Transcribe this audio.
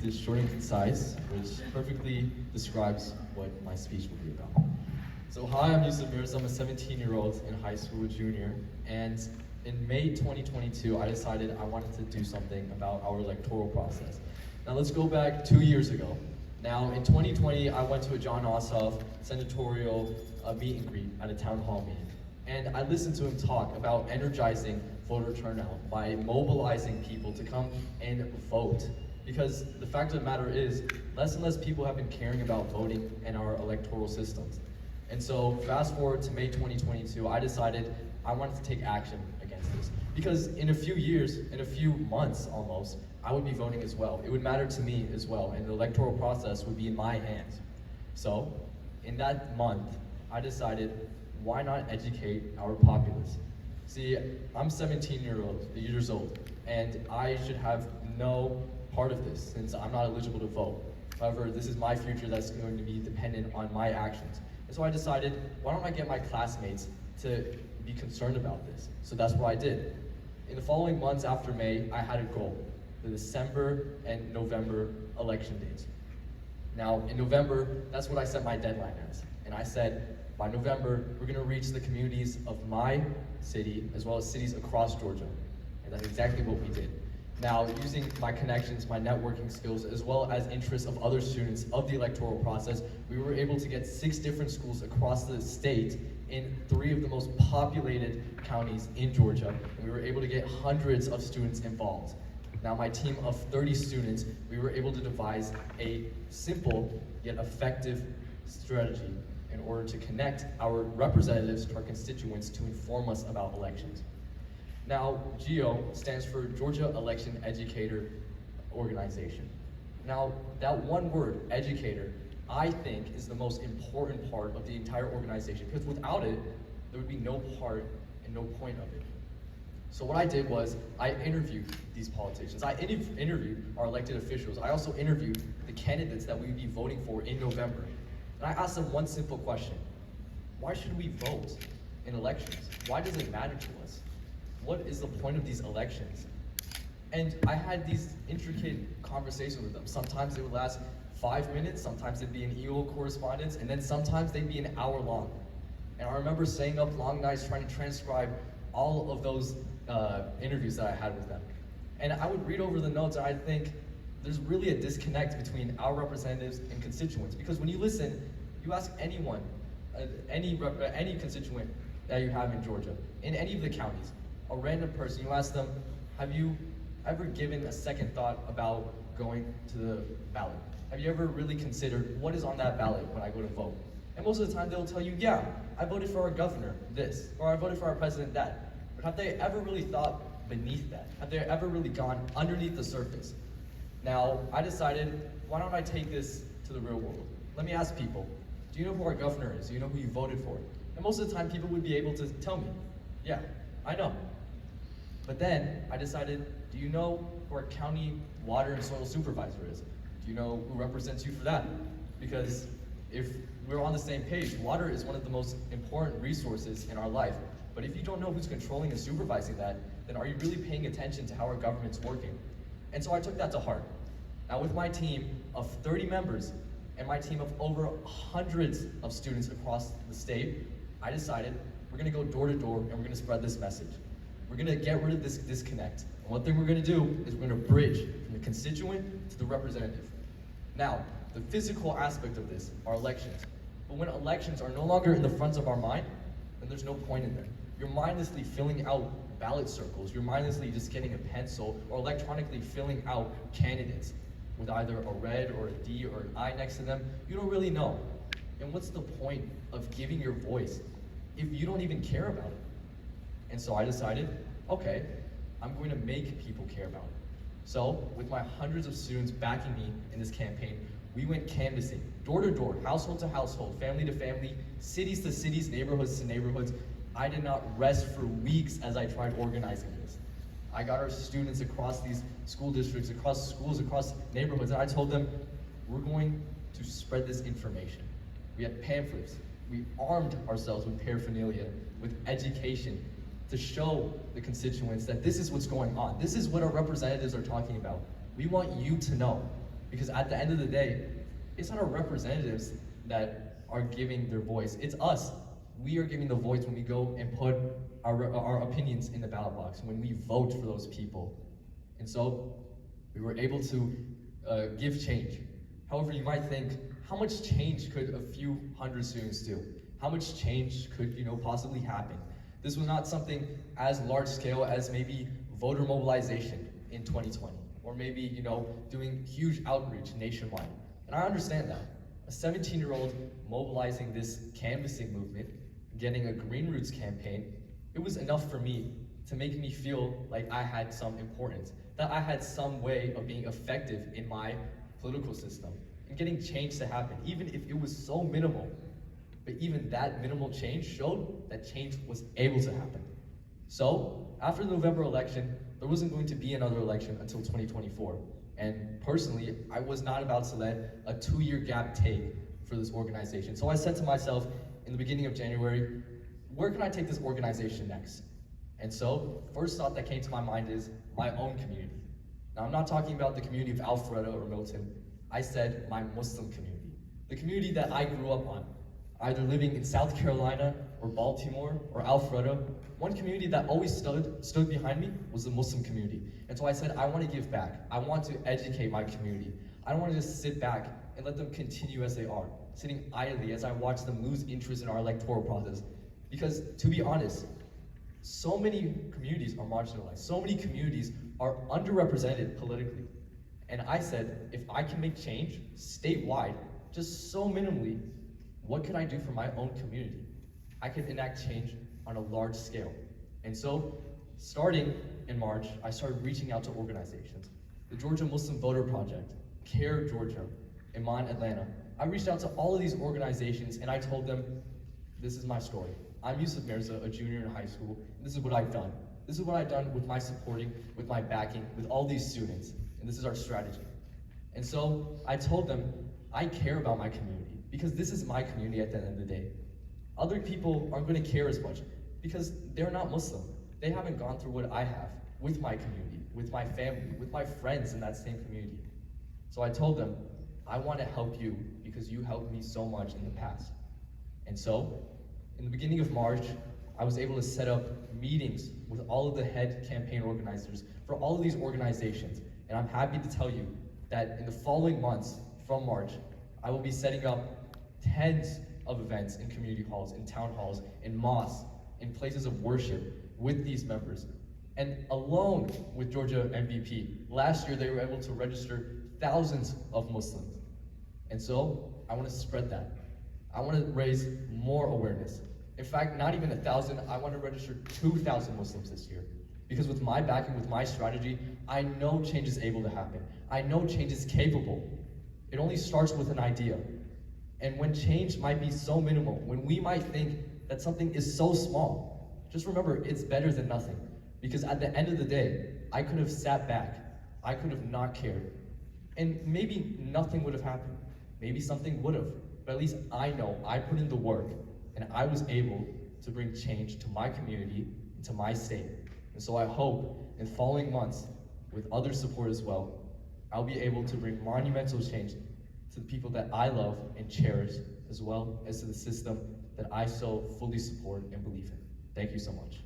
it is short and concise, which perfectly describes what my speech will be about. So hi, I'm Yousuf Mirza. I'm a 17-year-old in high school, a junior, and in May 2022, I decided I wanted to do something about our electoral process. Now let's go back 2 years ago. Now in 2020, I went to a John Ossoff senatorial meet and greet at a town hall meeting. And I listened to him talk about energizing voter turnout by mobilizing people to come and vote. Because the fact of the matter is, less and less people have been caring about voting and our electoral systems. And so fast forward to May 2022, I decided I wanted to take action against this. Because in a few years, in a few months almost, I would be voting as well. It would matter to me as well, and the electoral process would be in my hands. So in that month, I decided, why not educate our populace? See, I'm 17 years old, and I should have no part of this since I'm not eligible to vote. However, this is my future that's going to be dependent on my actions. And so I decided, why don't I get my classmates to be concerned about this? So that's what I did. In the following months after May, I had a goal, the December and November election dates. Now, in November, that's what I set my deadline as. And I said, by November, we're gonna reach the communities of my city, as well as cities across Georgia. And that's exactly what we did. Now, using my connections, my networking skills, as well as interests of other students of the electoral process, we were able to get 6 different schools across the state in 3 of the most populated counties in Georgia. And we were able to get hundreds of students involved. Now, my team of 30 students, we were able to devise a simple yet effective strategy in order to connect our representatives to our constituents to inform us about elections. Now, GEO stands for Georgia Election Educator Organization. Now, that one word, educator, I think is the most important part of the entire organization, because without it, there would be no part and no point of it. So what I did was, I interviewed these politicians. I interviewed our elected officials. I also interviewed the candidates that we would be voting for in November. And I asked them one simple question. Why should we vote in elections? Why does it matter to us? What is the point of these elections? And I had these intricate conversations with them. Sometimes they would last 5 minutes, sometimes it'd be an email correspondence, and then sometimes they'd be an hour long. And I remember staying up long nights trying to transcribe all of those interviews that I had with them. And I would read over the notes and I'd think, there's really a disconnect between our representatives and constituents. Because when you listen, you ask anyone, any constituent that you have in Georgia, in any of the counties, a random person, you ask them, have you ever given a second thought about going to the ballot? Have you ever really considered what is on that ballot when I go to vote? And most of the time they'll tell you, yeah, I voted for our governor, this, or I voted for our president, that. But have they ever really thought beneath that? Have they ever really gone underneath the surface? Now, I decided, why don't I take this to the real world? Let me ask people, do you know who our governor is? Do you know who you voted for? And most of the time people would be able to tell me, yeah, I know. But then I decided, do you know who our county water and soil supervisor is? Do you know who represents you for that? Because if we're on the same page, water is one of the most important resources in our life. But if you don't know who's controlling and supervising that, then are you really paying attention to how our government's working? And so I took that to heart. Now with my team of 30 members and my team of over hundreds of students across the state, I decided we're gonna go door to door and we're gonna spread this message. We're gonna get rid of this disconnect. And one thing we're gonna do is we're gonna bridge from the constituent to the representative. Now, the physical aspect of this are elections. But when elections are no longer in the front of our mind, then there's no point in them. You're mindlessly filling out ballot circles. You're mindlessly just getting a pencil or electronically filling out candidates with either a red or a D or an I next to them. You don't really know. And what's the point of giving your voice if you don't even care about it? And so I decided, okay, I'm going to make people care about it. So with my hundreds of students backing me in this campaign, we went canvassing, door to door, household to household, family to family, cities to cities, neighborhoods to neighborhoods. I did not rest for weeks as I tried organizing this. I got our students across these school districts, across schools, across neighborhoods, and I told them, we're going to spread this information. We had pamphlets. We armed ourselves with paraphernalia, with education, to show the constituents that this is what's going on. This is what our representatives are talking about. We want you to know. Because at the end of the day, it's not our representatives that are giving their voice, it's us. We are giving the voice when we go and put our opinions in the ballot box, when we vote for those people. And so we were able to give change. However, you might think, how much change could a few hundred students do? How much change could possibly happen? This was not something as large scale as maybe voter mobilization in 2020, or maybe doing huge outreach nationwide. And I understand that. A 17-year-old mobilizing this canvassing movement, getting a Green Roots campaign, it was enough for me to make me feel like I had some importance, that I had some way of being effective in my political system and getting change to happen, even if it was so minimal. But even that minimal change showed that change was able to happen. So after the November election, there wasn't going to be another election until 2024. And personally, I was not about to let a 2-year gap take for this organization. So I said to myself in the beginning of January, where can I take this organization next? And so, first thought that came to my mind is my own community. Now, I'm not talking about the community of Alpharetta or Milton. I said my Muslim community, the community that I grew up on, either living in South Carolina or Baltimore or Alpharetta. One community that always stood behind me was the Muslim community. And so I said, I want to give back. I want to educate my community. I don't want to just sit back and let them continue as they are, sitting idly as I watch them lose interest in our electoral process. Because to be honest, so many communities are marginalized. So many communities are underrepresented politically. And I said, if I can make change statewide, just so minimally, what can I do for my own community? I can enact change on a large scale. And so, starting in March, I started reaching out to organizations. The Georgia Muslim Voter Project, CARE Georgia, Iman Atlanta. I reached out to all of these organizations and I told them, this is my story. I'm Yousuf Mirza, a junior in high school, and this is what I've done. This is what I've done with my supporting, with my backing, with all these students, and this is our strategy. And so I told them, I care about my community, because this is my community at the end of the day. Other people aren't going to care as much, because they're not Muslim. They haven't gone through what I have with my community, with my family, with my friends in that same community. So I told them, I want to help you because you helped me so much in the past. And so, in the beginning of March, I was able to set up meetings with all of the head campaign organizers for all of these organizations. And I'm happy to tell you that in the following months from March, I will be setting up tens of events in community halls, in town halls, in mosques, in places of worship with these members. And alone with Georgia MVP, last year they were able to register thousands of Muslims. And so I want to spread that. I want to raise more awareness. In fact, not even 1,000, I want to register 2,000 Muslims this year. Because with my backing, with my strategy, I know change is able to happen. I know change is capable. It only starts with an idea. And when change might be so minimal, when we might think that something is so small, just remember, it's better than nothing. Because at the end of the day, I could have sat back. I could have not cared. And maybe nothing would have happened. Maybe something would have. But at least I know I put in the work and I was able to bring change to my community and to my state. And so I hope in following months, with other support as well, I'll be able to bring monumental change to the people that I love and cherish, as well as to the system that I so fully support and believe in. Thank you so much.